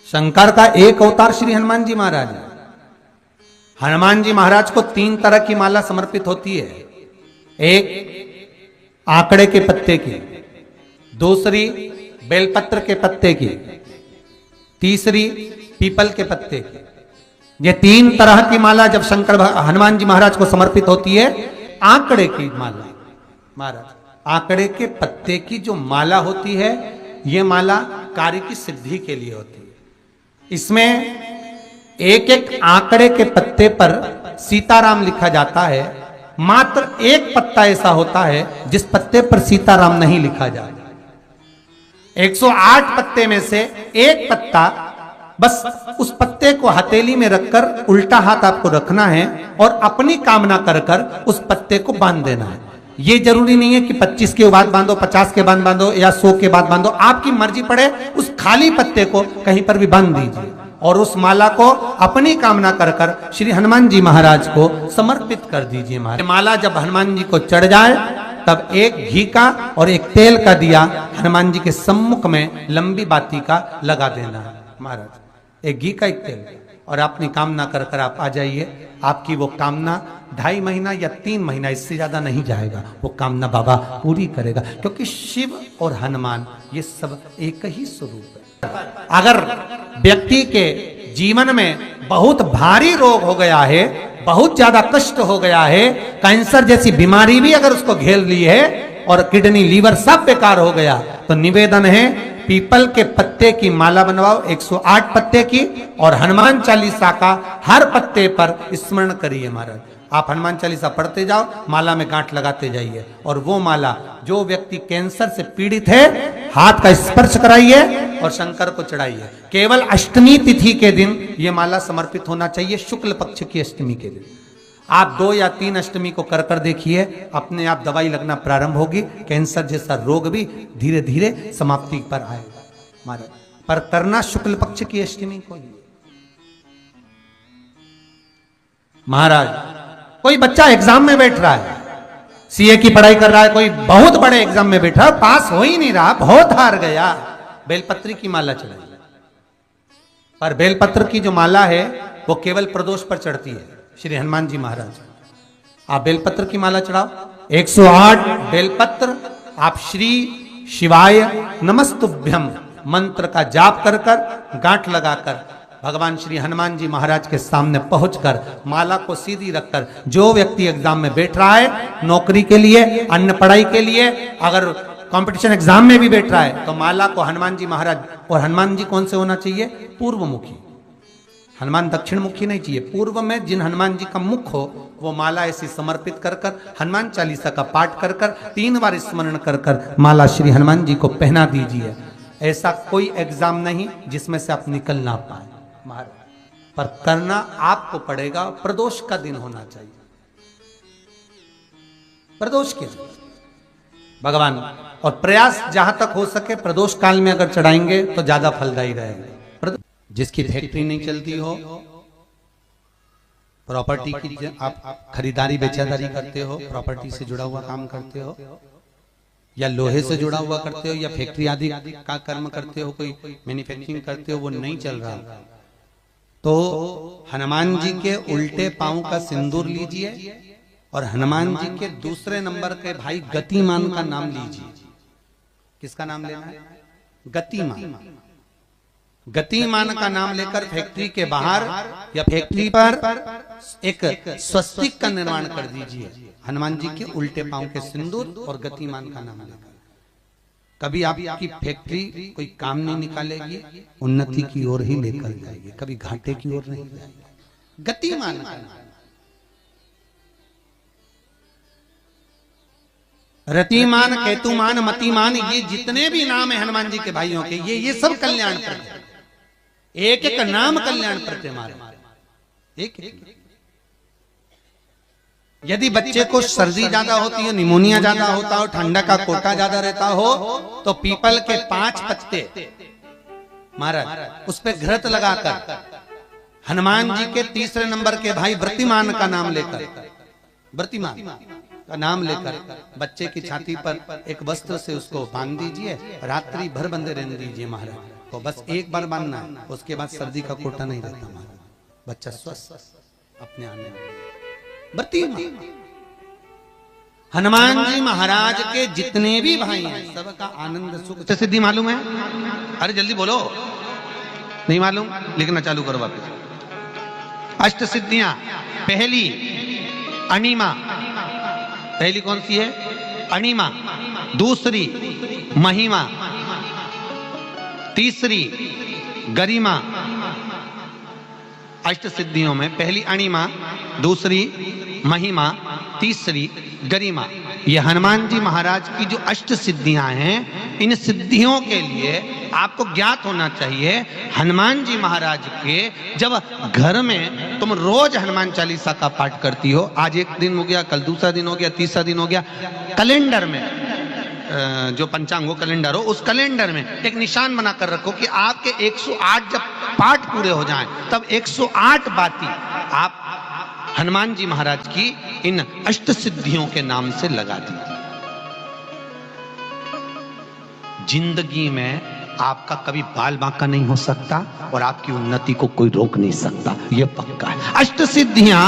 शंकर का एक अवतार श्री हनुमान जी महाराज है। हनुमान जी महाराज को 3 तरह की माला समर्पित होती है। एक आंकड़े के पत्ते की, दूसरी बेलपत्र के पत्ते की, तीसरी पीपल के पत्ते की। ये 3 तरह की माला जब शंकर हनुमान जी महाराज को समर्पित होती है। आंकड़े की माला महाराज, आंकड़े के पत्ते की जो माला होती है, ये माला कार्य की सिद्धि के लिए होती है। इसमें एक एक आंकड़े के पत्ते पर सीताराम लिखा जाता है। मात्र एक पत्ता ऐसा होता है जिस पत्ते पर सीताराम नहीं लिखा जाता। 108 पत्ते में से एक पत्ता, बस उस पत्ते को हथेली में रखकर उल्टा हाथ आपको रखना है और अपनी कामना कर कर उस पत्ते को बांध देना है। ये जरूरी नहीं है कि 25 के बाद बांधो, 50 के बाद बांधो या 100 के बाद बांधो, आपकी मर्जी पड़े। उस खाली पत्ते को कहीं पर भी बांध दीजिए और उस माला को अपनी कामना कर कर श्री हनुमान जी महाराज को समर्पित कर दीजिए। माला जब हनुमान जी को चढ़ जाए तब एक घी का और एक तेल का दिया हनुमान जी के सम्मुख में लंबी बाती का लगा देना है महाराज। एक घी का, एक तेल, और अपनी कामना कर कर आप आ जाइए। आपकी वो कामना 2.5 महीना या 3 महीना, इससे ज्यादा नहीं जाएगा, वो कामना बाबा पूरी करेगा। क्योंकि शिव और हनुमान ये सब एक ही स्वरूप है। अगर व्यक्ति के जीवन में बहुत भारी रोग हो गया है, बहुत ज्यादा कष्ट हो गया है, कैंसर जैसी बीमारी भी अगर उसको घेर ली है और किडनी लीवर सब बेकार हो गया, तो निवेदन है पीपल के पत्ते की माला बनवाओ, 108 पत्ते की, और हनुमान चालीसा का हर पत्ते पर स्मरण करिए महाराज। आप हनुमान चालीसा पढ़ते जाओ, माला में गांठ लगाते जाइए, और वो माला जो व्यक्ति कैंसर से पीड़ित है, हाथ का स्पर्श कराइए और शंकर को चढ़ाइए। केवल अष्टमी तिथि के दिन ये माला समर्पित होना चाहिए, शुक्ल पक्ष की अष्टमी के दिन। आप 2 या 3 अष्टमी को कर कर देखिए, अपने आप दवाई लगना प्रारंभ होगी। कैंसर जैसा रोग भी धीरे धीरे समाप्ति पर आएगा महाराज। पर करना शुक्ल पक्ष की अष्टमी को ही महाराज। कोई बच्चा एग्जाम में बैठ रहा है, सीए की पढ़ाई कर रहा है, कोई बहुत बड़े एग्जाम में बैठा, पास हो ही नहीं रहा, बहुत हार गया, बेलपत्री की माला चढ़ाई। पर बेलपत्र की जो माला है वो केवल प्रदोष पर चढ़ती है श्री हनुमान जी महाराज। आप बेलपत्र की माला चढ़ाओ, 108 बेलपत्र आप श्री शिवाय नमस्तुभ्यम मंत्र का जाप कर कर गांठ लगाकर भगवान श्री हनुमान जी महाराज के सामने पहुंचकर माला को सीधी रखकर, जो व्यक्ति एग्जाम में बैठ रहा है, नौकरी के लिए, अन्य पढ़ाई के लिए, अगर कंपटीशन एग्जाम में भी बैठ रहा है, तो माला को हनुमान जी महाराज, और हनुमान जी कौन से होना चाहिए? पूर्वमुखी। हनुमान दक्षिण मुखी नहीं चाहिए। पूर्व में जिन हनुमान जी का मुख हो वो माला ऐसी समर्पित कर कर हनुमान चालीसा का पाठ कर कर 3 बार स्मरण कर कर माला श्री हनुमान जी को पहना दीजिए। ऐसा कोई एग्जाम नहीं जिसमें से आप निकल ना पाए महाराज, पर करना आपको पड़ेगा। प्रदोष का दिन होना चाहिए, प्रदोष के दिन भगवान, और प्रयास जहां तक हो सके प्रदोष काल में अगर चढ़ाएंगे तो ज्यादा फलदायी रहेगा। जिसकी फैक्ट्री नहीं चलती हो, प्रॉपर्टी की आप खरीदारी बेचादारी करते हो, प्रॉपर्टी से जुड़ा हुआ काम करते हो, या लोहे से जुड़ा हुआ करते हो, या फैक्ट्री आदि का कर्म करते हो, कोई मैन्युफैक्चरिंग करते हो, वो नहीं चल रहा, तो हनुमान जी के उल्टे पांव का सिंदूर लीजिए और हनुमान जी के दूसरे नंबर के भाई गतिमान का नाम लीजिए। किसका नाम लेना है? गतिमान। गतिमान का नाम लेकर फैक्ट्री के बाहर या फैक्ट्री पर एक स्वस्तिक का निर्माण कर दीजिए, हनुमान जी के उल्टे पांव के सिंदूर और गतिमान का नाम लेकर। कभी आपकी फैक्ट्री कोई काम नहीं निकालेगी, उन्नति की ओर ही लेकर जाएगी, कभी घाटे की ओर नहीं जाएगी। गतिमान का नाम, रतिमान, केतुमान, मतिमान, ये जितने भी नाम है हनुमान जी के भाइयों के, ये सब कल्याण प्रद, एक एक नाम कल्याण प्रद हमारे, एक एक। यदि बच्चे को सर्दी ज्यादा होती है, निमोनिया ज्यादा होता हो, ठंडा का कोटा ज्यादा रहता हो, तो पीपल के 5 पत्ते महाराज उस पे घृत लगाकर हनुमान जी के तीसरे नंबर के भाई व्रतिमान का नाम लेकर, व्रतिमान का नाम लेकर बच्चे की छाती पर एक वस्त्र से उसको बांध दीजिए, रात्रि भर बंधे रहने दीजिए महाराज। को, बस एक बार बांधना है, उसके बाद सर्दी का कोटा नहीं रहता हमारा, बच्चा स्वस्थ अपने आने बरती। हनुमान जी महाराज के जितने भी भाई हैं सबका आनंद सुख सिद्धि मालूम है? अरे जल्दी बोलो, नहीं मालूम? लिखना चालू करो वापस। अष्ट सिद्धियां, पहली अणिमा, पहली कौन सी है? अणिमा। दूसरी महिमा, तीसरी गरिमा। अष्ट सिद्धियों में पहली अणिमा, दूसरी महिमा, तीसरी गरिमा। ये हनुमान जी महाराज की जो अष्ट सिद्धियां हैं, इन सिद्धियों के लिए आपको ज्ञात होना चाहिए हनुमान जी महाराज के जब घर में तुम रोज हनुमान चालीसा का पाठ करती हो, आज एक दिन हो गया, कल दूसरा दिन हो गया, तीसरा दिन हो गया, कैलेंडर में जो पंचांग हो कैलेंडर हो, उस कैलेंडर में एक निशान बनाकर रखो कि आपके 108 जब पाठ पूरे हो जाएं तब 108 बाती आप हनुमान जी महाराज की इन अष्ट सिद्धियों के नाम से लगा दीजिए। जिंदगी में आपका कभी बाल बांका नहीं हो सकता और आपकी उन्नति को कोई रोक नहीं सकता, यह पक्का है। अष्ट सिद्धियां,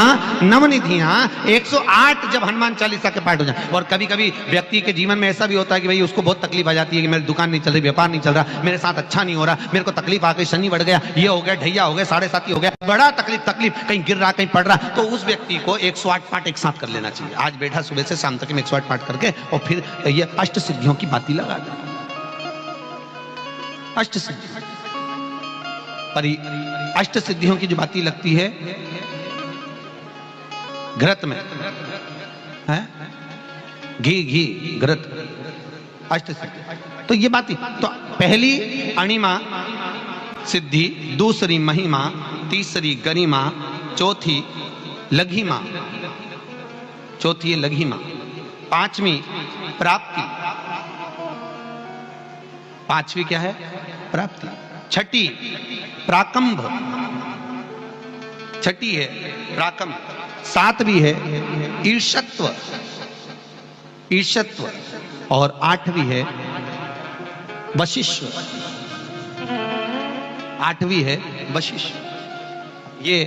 नवनिधियां 108 जब हनुमान चालीसा के पाठ हो जाए। और कभी कभी व्यक्ति के जीवन में ऐसा भी होता है कि भाई उसको बहुत तकलीफ आ जाती है कि मेरी दुकान नहीं चल रही, व्यापार नहीं चल रहा, मेरे साथ अच्छा नहीं हो रहा, मेरे को तकलीफ आ गई, शनि बढ़ गया, ये हो गया, ढैया हो गया, 7.5 हो गया, बड़ा तकलीफ कहीं गिर रहा, कहीं पड़ रहा, तो उस व्यक्ति को 108 पाठ एक साथ कर लेना चाहिए। आज बैठा सुबह से शाम तक में 108 पाठ करके और फिर ये अष्ट सिद्धियों की बाती लगा दे। अष्ट सिद्धि पर अष्ट सिद्धियों की जो बाती लगती है घृत में है, घी घृत, अष्ट सिद्धि। तो ये बाती, तो पहली अणिमा सिद्धि, दूसरी महिमा, तीसरी गरिमा, चौथी लघिमा, चौथी है लघिमा, पांचवी प्राप्ति, पांचवी क्या है? प्राप्ति। छठी प्राकंभ, छठी है प्राकंभ। सातवीं है ईर्षत्व, ईर्षत्व। और आठवीं है वशिष्ठ, आठवीं है वशिष्ठ। ये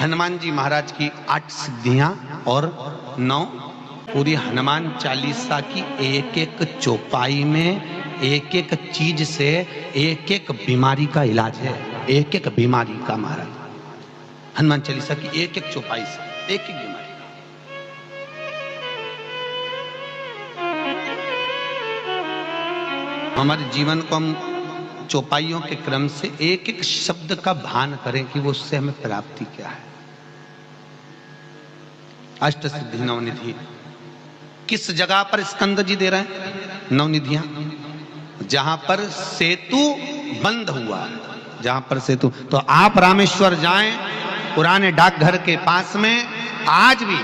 हनुमान जी महाराज की 8 सिद्धियां और 9 पूरी हनुमान चालीसा की एक एक चौपाई में एक एक चीज से एक एक बीमारी का इलाज है, एक एक बीमारी का महाराज हनुमान चालीसा की एक एक चौपाई से एक एक बीमारी। हमारे जीवन को हम चौपाइयों के क्रम से एक एक शब्द का भान करें कि वो उससे हमें प्राप्ति क्या है। अष्ट सिद्धि नवनिधि किस जगह पर स्कंद जी दे रहे हैं? नवनिधियां जहां पर सेतु बंद हुआ, जहां पर सेतु, तो आप रामेश्वर जाएं, पुराने डाकघर के पास में आज भी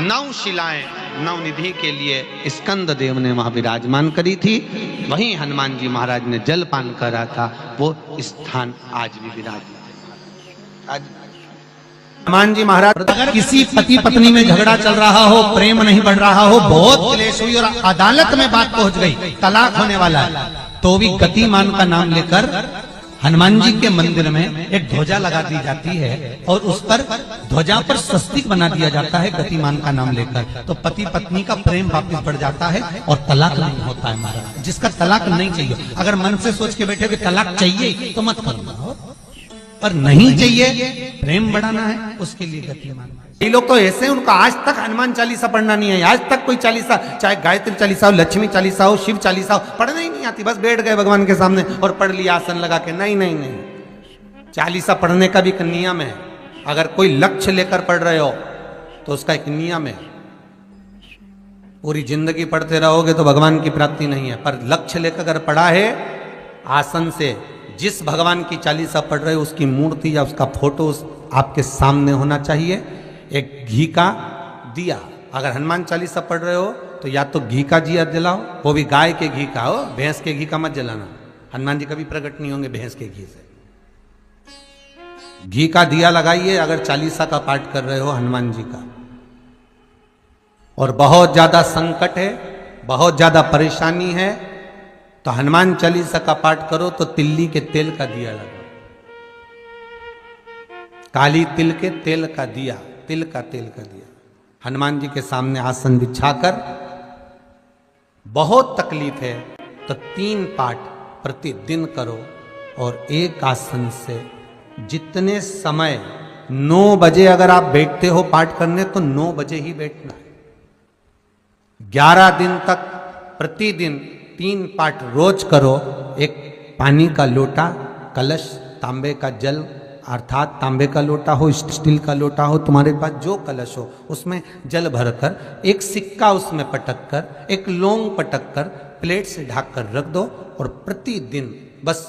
9 शिलाएं नवनिधि के लिए स्कंद देव ने वहां विराजमान करी थी। वहीं हनुमान जी महाराज ने जलपान करा था, वो स्थान आज भी विराजमान है। आज हनुमान जी महाराज अगर किसी पति पत्नी में झगड़ा चल रहा हो, प्रेम नहीं बढ़ रहा हो, बहुत क्लेश हुई और अदालत में बात पहुंच गई, तलाक होने वाला है, तो भी गतिमान का नाम लेकर हनुमान जी के मंदिर में एक ध्वजा लगा दी जाती है और उस पर ध्वजा पर स्वस्तिक बना दिया जाता है गतिमान का नाम लेकर। तो पति पत्नी का प्रेम वापस बढ़ जाता है और तलाक नहीं होता है महाराज। जिसका तलाक नहीं चाहिए, अगर मन से सोच के बैठे कि तलाक चाहिए तो मत करो, पर नहीं चाहिए, प्रेम बढ़ाना है, उसके लिए गतिमान। ये लोग तो ऐसे हैं, उनको आज तक हनुमान चालीसा पढ़ना नहीं है, आज तक कोई चालीसा, चाहे गायत्री चालीसा हो, लक्ष्मी चालीसा हो, शिव चालीसा हो, पढ़ना ही नहीं आती। बस बैठ गए भगवान के सामने और पढ़ लिया आसन लगा के। नहीं नहीं नहीं, चालीसा पढ़ने का भी एक नियम है। अगर कोई लक्ष्य लेकर पढ़ रहे हो तो उसका एक नियम है। पूरी जिंदगी पढ़ते रहोगे तो भगवान की प्राप्ति नहीं है, पर लक्ष्य लेकर अगर पढ़ा है आसन से, जिस भगवान की चालीसा पढ़ रहे हो उसकी मूर्ति या उसका फोटो आपके सामने होना चाहिए। एक घी का दिया, अगर हनुमान चालीसा पढ़ रहे हो तो या तो घी का दिया जलाओ, वो भी गाय के घी का हो, भैंस के घी का मत जलाना। हनुमान जी कभी प्रकट नहीं होंगे भैंस के घी से। घी का दिया लगाइए अगर चालीसा का पाठ कर रहे हो हनुमान जी का। और बहुत ज्यादा संकट है, बहुत ज्यादा परेशानी है, तो हनुमान चालीसा का पाठ करो तो तिल्ली के तेल का दिया लगाओ, काली तिल के तेल का दिया, तिल का तेल का दिया हनुमान जी के सामने आसन बिछाकर, बहुत तकलीफ है तो 3 पाठ प्रतिदिन करो और एक आसन से जितने समय 9 बजे अगर आप बैठते हो पाठ करने तो 9 बजे ही बैठना है। 11 दिन तक प्रतिदिन 3 पाठ रोज करो। एक पानी का लोटा, कलश, तांबे का जल अर्थात तांबे का लोटा हो, स्टील का लोटा हो, तुम्हारे पास जो कलश हो उसमें जल भरकर, एक सिक्का उसमें पटक कर, एक लौंग पटक कर प्लेट से ढक कर रख दो और प्रतिदिन बस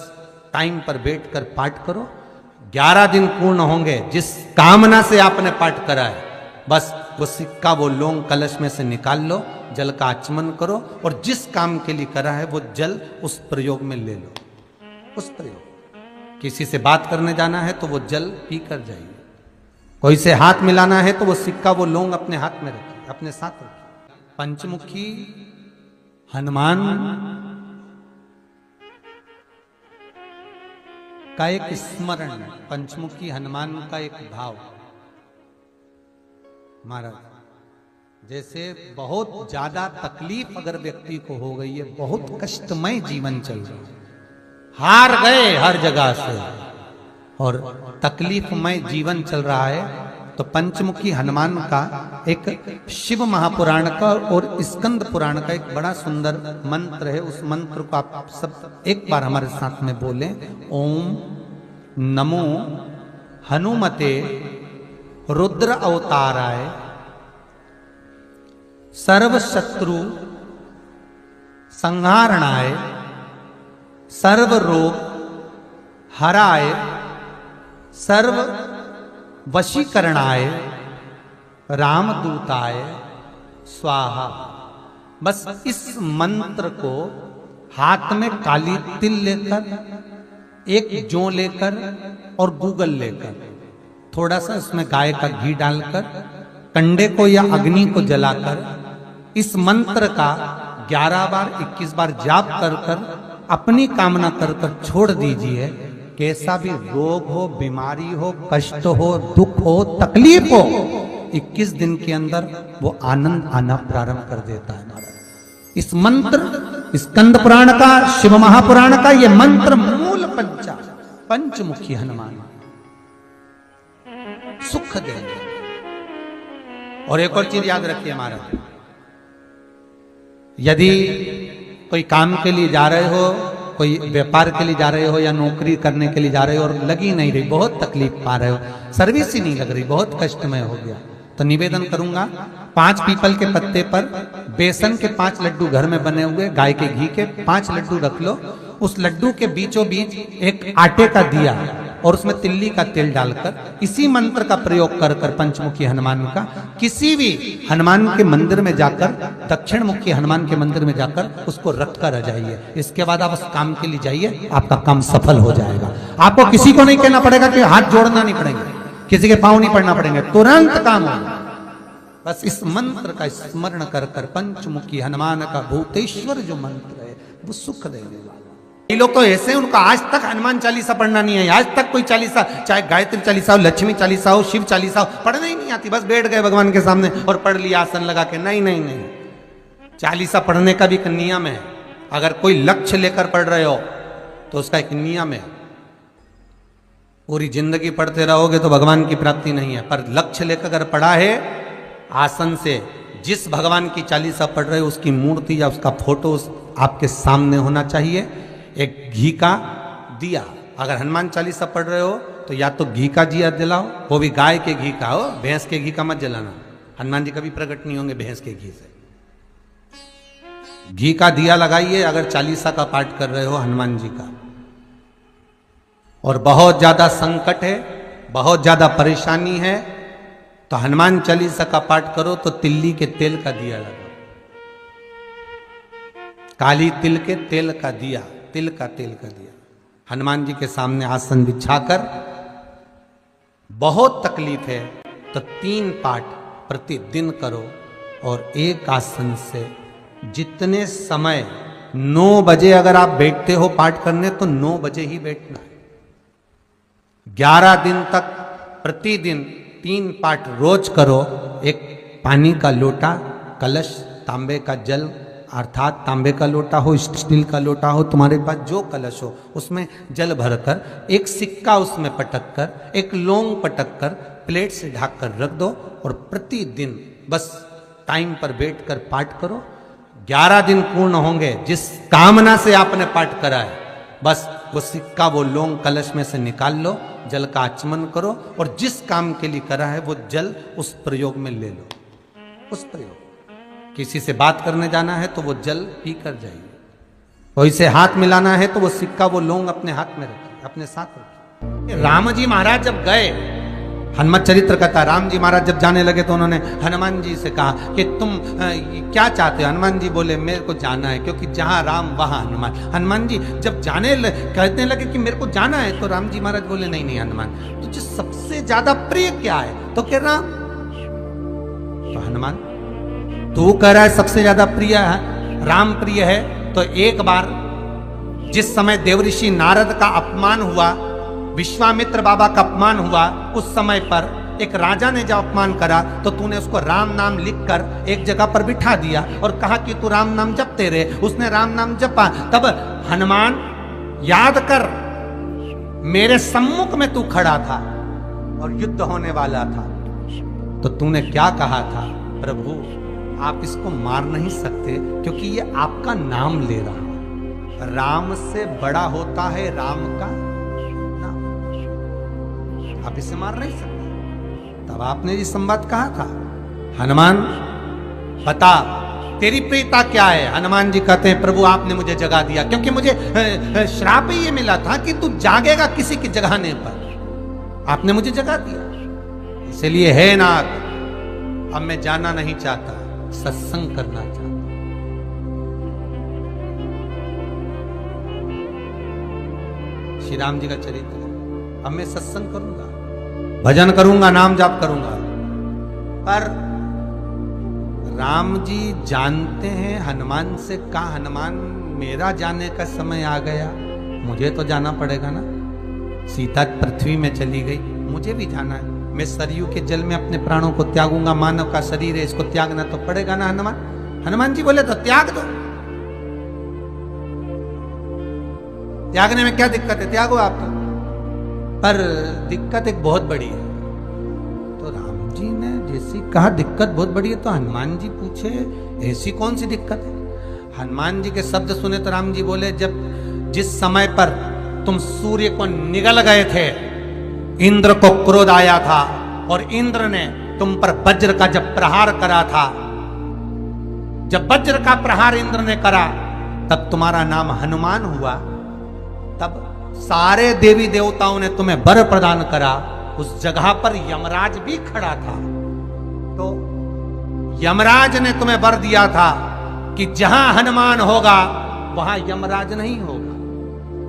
टाइम पर बैठकर पाठ करो। 11 दिन पूर्ण होंगे, जिस कामना से आपने पाठ करा है बस वो सिक्का, वो लौंग कलश में से निकाल लो, जल का आचमन करो और जिस काम के लिए करा है वो जल उस प्रयोग में ले लो। उस प्रयोग, किसी से बात करने जाना है तो वो जल पी कर जाइए, कोई से हाथ मिलाना है तो वो सिक्का, वो लौंग अपने हाथ में रखिए, अपने साथ रखिए। पंचमुखी हनुमान का एक स्मरण, पंचमुखी हनुमान का एक भाव। महाराज, जैसे बहुत ज्यादा तकलीफ अगर व्यक्ति को हो गई है, बहुत कष्टमय जीवन चल रहा है, हार गए हर जगह से और तकलीफमय जीवन चल रहा है, तो पंचमुखी हनुमान का एक शिव महापुराण का और स्कंद पुराण का एक बड़ा सुंदर मंत्र है। उस मंत्र को आप सब एक बार हमारे साथ में बोलें। ओम नमो हनुमते रुद्र अवताराय सर्व शत्रु संहारणाय सर्व रोग हराय सर्व वशीकरणाय रामदूताय स्वाहा। बस इस मंत्र को हाथ में काली तिल लेकर, एक जौ लेकर और गूगल लेकर, थोड़ा सा इसमें गाय का घी डालकर, कंडे को या अग्नि को जलाकर इस मंत्र का 11 बार 21 बार जाप कर कर अपनी कामना कर कर छोड़ दीजिए। कैसा भी रोग हो, बीमारी हो, कष्ट हो, दुख हो, तकलीफ हो, 21 दिन के अंदर वो आनंद आना प्रारंभ कर देता है। महाराज, इस मंत्र, स्कंद पुराण का, शिव महापुराण का ये मंत्र मूल पंचमुखी हनुमान सुख देंगे। और एक और चीज याद रखिए महाराज, यदि कोई काम के लिए जा रहे हो, कोई व्यापार के लिए जा रहे हो या नौकरी करने के लिए जा रहे हो और लगी नहीं रही, बहुत तकलीफ पा रहे हो, सर्विस ही नहीं लग रही, बहुत कष्टमय हो गया, तो निवेदन करूंगा 5 पीपल के पत्ते पर बेसन के 5 लड्डू घर में बने हुए, गाय के घी के 5 लड्डू रख लो। उस लड्डू के बीचों बीच एक आटे का दिया और उसमें तिल्ली का तेल डालकर इसी मंत्र का प्रयोग कर कर पंचमुखी हनुमान का किसी भी हनुमान के मंदिर में जाकर, दक्षिण मुखी हनुमान के मंदिर में जाकर उसको रख कर आ जाइए। इसके बाद आप उस काम के लिए जाइए, आपका काम सफल हो जाएगा। आपको किसी को नहीं कहना पड़ेगा कि हाथ जोड़ना नहीं पड़ेगा, किसी के पांव नहीं पड़ना पड़ेंगे, तुरंत काम होगा। बस इस मंत्र का स्मरण कर कर पंचमुखी हनुमान का भूतेश्वर जो मंत्र है वो सुख देने वाला। ये लोग तो ऐसे, उनको आज तक हनुमान चालीसा पढ़ना नहीं है, आज तक कोई चालीसा, चाहे गायत्री चालीसा हो, लक्ष्मी चालीसा हो, शिव चालीसा हो, पढ़ना ही नहीं आती। बस बैठ गए भगवान के सामने और पढ़ लिया आसन लगा के। नहीं नहीं नहीं, चालीसा पढ़ने का भी एक नियम है। अगर कोई लक्ष्य लेकर पढ़ रहे हो तो उसका एक नियम है। पूरी जिंदगी पढ़ते रहोगे तो भगवान की प्राप्ति नहीं है, पर लक्ष्य लेकर अगर पढ़ा है, आसन से जिस भगवान की चालीसा पढ़ रहे हो उसकी मूर्ति या उसका फोटो आपके सामने होना चाहिए। एक घी का दिया, अगर हनुमान चालीसा पढ़ रहे हो तो या तो घी का दिया जलाओ, वो भी गाय के घी का हो, भैंस के घी का मत जलाना। हनुमान जी कभी प्रकट नहीं होंगे भैंस के घी से। घी का दिया लगाइए अगर चालीसा का पाठ कर रहे हो हनुमान जी का। और बहुत ज्यादा संकट है, बहुत ज्यादा परेशानी है तो हनुमान चालीसा का पाठ करो तो तिल्ली के तेल का दिया लगाओ, काली तिल के तेल का दिया, तिल का तेल का दिया हनुमान जी के सामने आसन बिछाकर। बहुत तकलीफ है तो 3 पाठ प्रतिदिन करो और एक आसन से जितने समय 9 बजे अगर आप बैठते हो पाठ करने तो 9 बजे ही बैठना है। 11 दिन तक प्रतिदिन 3 पाठ रोज करो। एक पानी का लोटा, कलश, तांबे का जल अर्थात तांबे का लोटा हो, स्टील का लोटा हो, तुम्हारे पास जो कलश हो उसमें जल भरकर एक सिक्का उसमें पटक कर, एक लौंग पटक कर प्लेट से ढक कर रख दो और प्रतिदिन बस टाइम पर बैठकर पाठ करो। 11 दिन पूर्ण होंगे, जिस कामना से आपने पाठ करा है बस वो सिक्का, वो लौंग कलश में से निकाल लो, जल का आचमन करो और जिस काम के लिए करा है वो जल उस प्रयोग में ले लो। उस प्रयोग, किसी से बात करने जाना है तो वो जल पी कर जाइए, कोई से हाथ मिलाना है तो वो सिक्का, वो लौंग अपने हाथ में रखिए, अपने साथ रखिए। राम जी महाराज जब गए, हनुमत चरित्र कहता, राम जी महाराज जब जाने लगे तो उन्होंने हनुमान जी से कहा कि तुम क्या चाहते हो? हनुमान जी बोले मेरे को जाना है, क्योंकि जहां राम वहां हनुमान। हनुमान जी जब कहने लगे कि मेरे को जाना है, तो राम जी महाराज बोले नहीं नहीं हनुमान, तुझे सबसे ज्यादा प्रिय क्या है? तो कह राम। तो हनुमान, तू कह रहा है सबसे ज्यादा प्रिय है, राम प्रिय है, तो एक बार जिस समय देवऋषि नारद का अपमान हुआ, विश्वामित्र बाबा का अपमान हुआ, उस समय पर एक राजा ने जब अपमान करा तो तूने उसको राम नाम लिखकर एक जगह पर बिठा दिया और कहा कि तू राम नाम जपते रहे। उसने राम नाम जपा। तब हनुमान, याद कर मेरे सम्मुख में तू खड़ा था और युद्ध होने वाला था, तो तूने क्या कहा था? प्रभु आप इसको मार नहीं सकते क्योंकि ये आपका नाम ले रहा है। राम से बड़ा होता है राम का नाम, आप इसे मार नहीं सकते। तब आपने ये संवाद कहा था, हनुमान बता तेरी प्रियता क्या है? हनुमान जी कहते हैं प्रभु आपने मुझे जगा दिया, क्योंकि मुझे श्राप ही ये मिला था कि तू जागेगा किसी के जगाने पर, आपने मुझे जगा दिया। इसलिए है नाथ, अब मैं जाना नहीं चाहता, सत्संग करना चाहता। श्री राम जी का चरित्र, अब मैं सत्संग करूंगा, भजन करूंगा, नाम जाप करूंगा। पर राम जी जानते हैं हनुमान से कहा, हनुमान मेरा जाने का समय आ गया, मुझे तो जाना पड़ेगा ना। सीता पृथ्वी में चली गई, मुझे भी जाना है। मैं सरयू के जल में अपने प्राणों को त्यागूंगा, मानव का शरीर है, इसको त्यागना तो पड़ेगा ना हनुमान। हनुमान जी बोले तो त्याग दो, त्यागने में क्या दिक्कत है, त्यागो आप तो। पर दिक्कत एक बहुत बड़ी है। तो राम जी ने जैसी कहा दिक्कत बहुत बड़ी है, तो हनुमान जी पूछे ऐसी कौन सी दिक्कत है? हनुमान जी के शब्द सुने तो राम जी बोले, जब जिस समय पर तुम सूर्य को निगल गए थे, इंद्र को क्रोध आया था और इंद्र ने तुम पर वज्र का जब प्रहार करा था, जब वज्र का प्रहार इंद्र ने करा तब तुम्हारा नाम हनुमान हुआ। तब सारे देवी देवताओं ने तुम्हें वर प्रदान करा। उस जगह पर यमराज भी खड़ा था, तो यमराज ने तुम्हें वर दिया था कि जहां हनुमान होगा वहां यमराज नहीं होगा।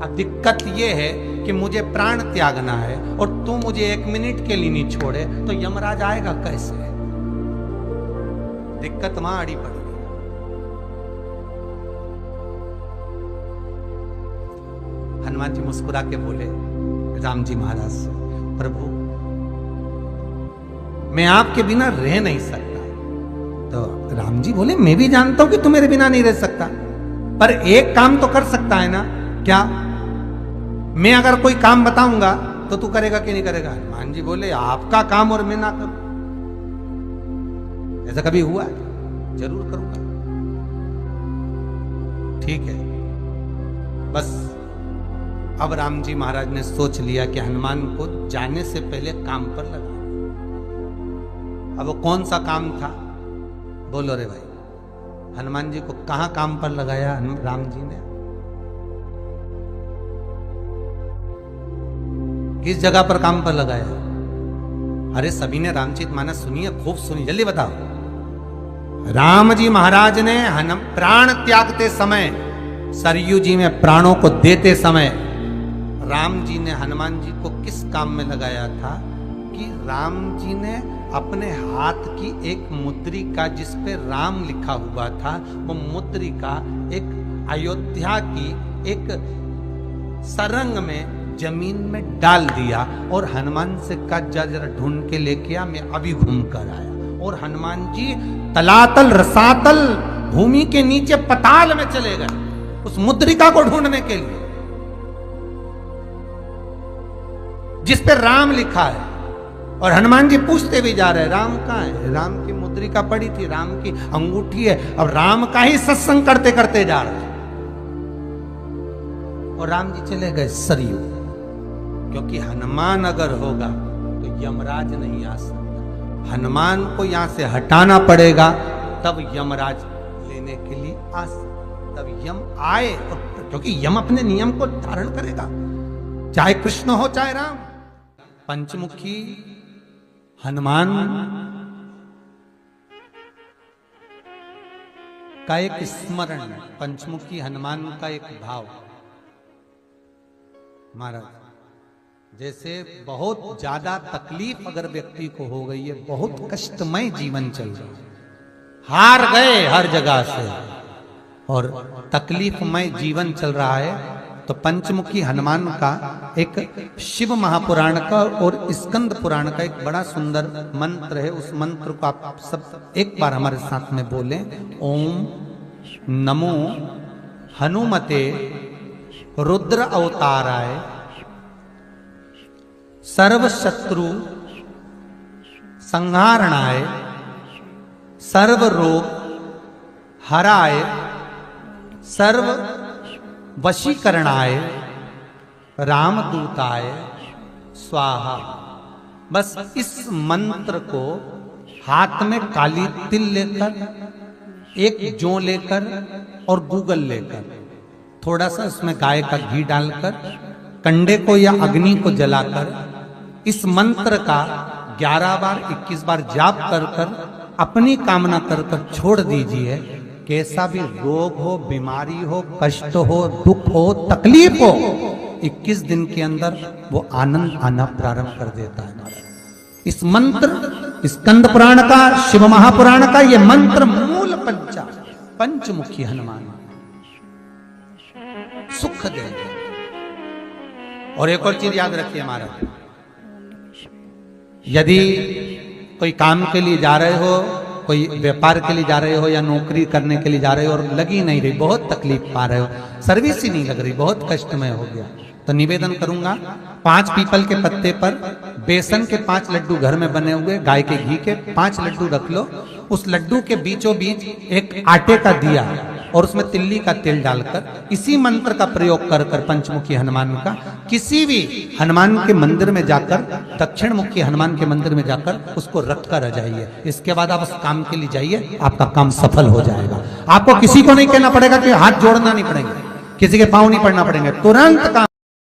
अब दिक्कत यह है कि मुझे प्राण त्यागना है और तू मुझे 1 मिनट के लिए नहीं छोड़े, तो यमराज आएगा कैसे? दिक्कत वहां अड़ी पड़ी। हनुमान जी मुस्कुरा के बोले राम जी महाराज से, प्रभु मैं आपके बिना रह नहीं सकता। तो राम जी बोले मैं भी जानता हूं कि तू मेरे बिना नहीं रह सकता, पर एक काम तो कर सकता है ना। क्या? मैं अगर कोई काम बताऊंगा तो तू करेगा कि नहीं करेगा? हनुमान जी बोले आपका काम और मैं ना करूं, ऐसा कभी हुआ है? जरूर करूंगा। ठीक है। बस अब राम जी महाराज ने सोच लिया कि हनुमान को जाने से पहले काम पर लगा। अब वो कौन सा काम था? बोलो रे भाई। हनुमान जी को कहां काम पर लगाया राम जी ने? किस जगह पर काम पर लगाया? अरे सभी ने रामचरितमानस सुनी है, खूब सुनी, जल्दी बताओ। राम जी महाराज ने प्राण त्यागते समय, सरयू जी में प्राणों को देते समय, राम जी ने हनुमान जी को किस काम में लगाया था कि राम जी ने अपने हाथ की एक मुद्रिका जिस पे राम लिखा हुआ था, वो मुद्रिका एक अयोध्या की एक सरंग में जमीन में डाल दिया और हनुमान से कहा जा जरा ढूंढ के लेके आ, मैं अभी घूम कर आया। और हनुमान जी तलातल रसातल भूमि के नीचे पताल में चले गए उस मुद्रिका को ढूंढने के लिए जिस पे राम लिखा है। और हनुमान जी पूछते भी जा रहे राम कहाँ है, राम की मुद्रिका पड़ी थी, राम की अंगूठी है। अब राम का ही सत्संग करते करते जा रहे और राम जी चले गए सरयू, क्योंकि हनुमान अगर होगा तो यमराज नहीं आ सकता। हनुमान को यहां से हटाना पड़ेगा तब यमराज लेने के लिए आ सकता, तब यम आए। और क्योंकि यम अपने नियम को धारण करेगा, चाहे कृष्ण हो चाहे राम। पंचमुखी हनुमान का एक स्मरण, पंचमुखी हनुमान का एक भाव। महाराज जैसे बहुत ज्यादा तकलीफ अगर व्यक्ति को हो गई है, बहुत कष्टमय जीवन चल रहा है, हार गए हर जगह से और तकलीफमय जीवन चल रहा है, तो पंचमुखी हनुमान का एक शिव महापुराण का और स्कंद पुराण का एक बड़ा सुंदर मंत्र है। उस मंत्र को आप सब एक बार हमारे साथ में बोलें। ओम नमो हनुमते रुद्र अवताराय सर्व शत्रु संहारणाय सर्व रोग हराय सर्व वशीकरणाय रामदूताय स्वाहा। बस इस मंत्र को हाथ में काली तिल लेकर, एक जौ लेकर और गूगल लेकर, थोड़ा सा उसमें गाय का घी डालकर, कंडे को या अग्नि को जलाकर इस मंत्र का 11 बार 21 बार जाप कर कर अपनी कामना कर कर छोड़ दीजिए। कैसा भी रोग हो, बीमारी हो, कष्ट हो, दुख हो, तकलीफ हो, 21 दिन के अंदर वो आनंद आना प्रारंभ कर देता है। इस मंत्र स्कंद पुराण का, शिव महापुराण का ये मंत्र मूल पंचमुखी हनुमान सुख देंगे। और एक और चीज याद रखिए हमारा, यदि कोई काम के लिए जा रहे हो, कोई व्यापार के लिए जा रहे हो या नौकरी करने के लिए जा रहे हो और लगी नहीं रही, बहुत तकलीफ पा रहे हो, सर्विस ही नहीं लग रही, बहुत कष्टमय हो गया, तो निवेदन करूंगा 5 पीपल के पत्ते पर बेसन के 5 लड्डू घर में बने हुए, गाय के घी के 5 लड्डू रख लो। उस लड्डू के बीचों बीच एक आटे का दिया और उसमें तिल्ली का तेल डालकर इसी मंत्र का प्रयोग कर कर पंचमुखी हनुमान का किसी भी हनुमान के मंदिर में जाकर, दक्षिण मुखी हनुमान के मंदिर में जाकर उसको रख कर आ जाइए। इसके बाद आप उस काम के लिए जाइए, आपका काम सफल हो जाएगा। आपको किसी को नहीं कहना पड़ेगा कि हाथ जोड़ना नहीं पड़ेंगे, किसी के पांव नहीं पड़ना पड़ेंगे, तुरंत काम